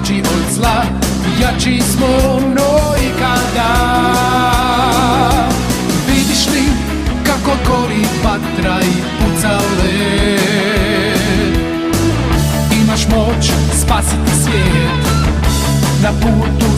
jači od zla, jači smo no ikada. Vidiš li kako gori vatra i puca led? Imaš moć spasiti svijet na putu